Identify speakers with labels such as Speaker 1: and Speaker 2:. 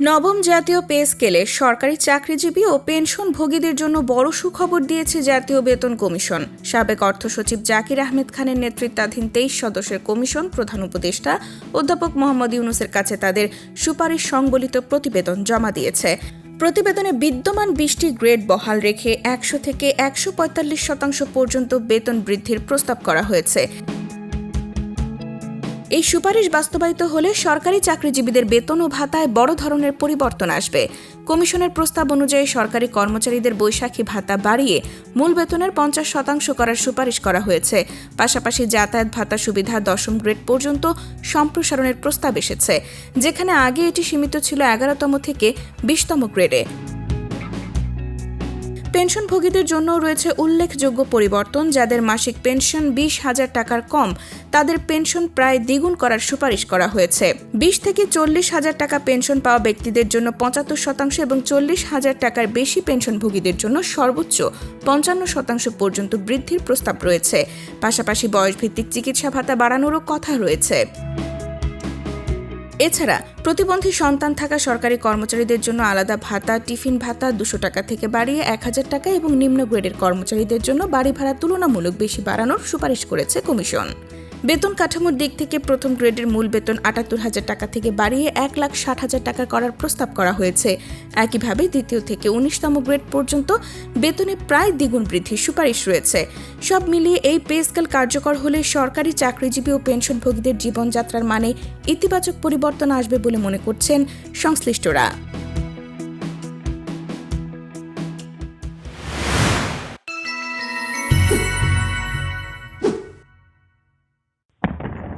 Speaker 1: নবম জাতীয় পে স্কেলে সরকারি চাকরিজীবী ও পেনশনভোগীদের জন্য বড় সুখবর দিয়েছে জাতীয় বেতন কমিশন। সাবেক অর্থ সচিব জাকির আহমেদ খানের নেতৃত্বাধীন 23 সদস্যের কমিশন প্রধান উপদেষ্টা অধ্যাপক মোহাম্মদ ইউনূসের কাছে তাদের সুপারিশ সংবলিত প্রতিবেদন জমা দিয়েছে। প্রতিবেদনে বিদ্যমান 20টি গ্রেড বহাল রেখে 100 থেকে 145% পর্যন্ত বেতন বৃদ্ধির প্রস্তাব করা হয়েছে। এই সুপারিশ বাস্তবায়িত হলে সরকারি চাকরিজীবীদের বেতন ও ভাতায় বড় ধরনের পরিবর্তন আসবে। কমিশনের প্রস্তাব অনুযায়ী সরকারি কর্মচারীদের বৈশাখী ভাতা বাড়িয়ে মূল বেতনের 50% করার সুপারিশ করা হয়েছে। পাশাপাশি যাতায়াত ভাতা সুবিধা 10ম গ্রেড পর্যন্ত সম্প্রসারণের প্রস্তাব এসেছে, যেখানে আগে এটি সীমিত ছিল 11তম থেকে 20তম গ্রেডে। পেনশনভোগীদের জন্য রয়েছে উল্লেখযোগ্য পরিবর্তন। যাদের মাসিক পেনশন 20,000 টাকার কম, তাদের পেনশন প্রায় দ্বিগুণ করার সুপারিশ করা হয়েছে। 20 থেকে 40,000 টাকা পেনশন পাওয়া ব্যক্তিদের জন্য 75% এবং 40,000 টাকার বেশি পেনশনভোগীদের জন্য সর্বোচ্চ 55% পর্যন্ত বৃদ্ধির প্রস্তাব রয়েছে। পাশাপাশি বয়সভিত্তিক চিকিৎসা ভাতা বাড়ানোরও কথা রয়েছে। এছাড়া প্রতিবন্ধী সন্তান থাকা সরকারি কর্মচারীদের জন্য আলাদা ভাতা, টিফিন ভাতা 200 টাকা থেকে বাড়িয়ে 1,000 টাকা এবং নিম্ন গ্রেডের কর্মচারীদের জন্য বাড়ি ভাড়া তুলনামূলক বেশি বাড়ানোর সুপারিশ করেছে কমিশন। বেতন কাঠামোর দিক থেকে প্রথম গ্রেডের মূল বেতন 78,000 টাকা থেকে বাড়িয়ে 1,60,000 টাকা করার প্রস্তাব করা হয়েছে। একইভাবে দ্বিতীয় থেকে 19তম গ্রেড পর্যন্ত বেতনে প্রায় দ্বিগুণ বৃদ্ধির সুপারিশ রয়েছে। সব মিলিয়ে এই পে স্কেল কার্যকর হলে সরকারি চাকরিজীবী ও পেনশনভোগীদের জীবনযাত্রার মানে ইতিবাচক পরিবর্তন আসবে বলে মনে করছেন সংশ্লিষ্টরা।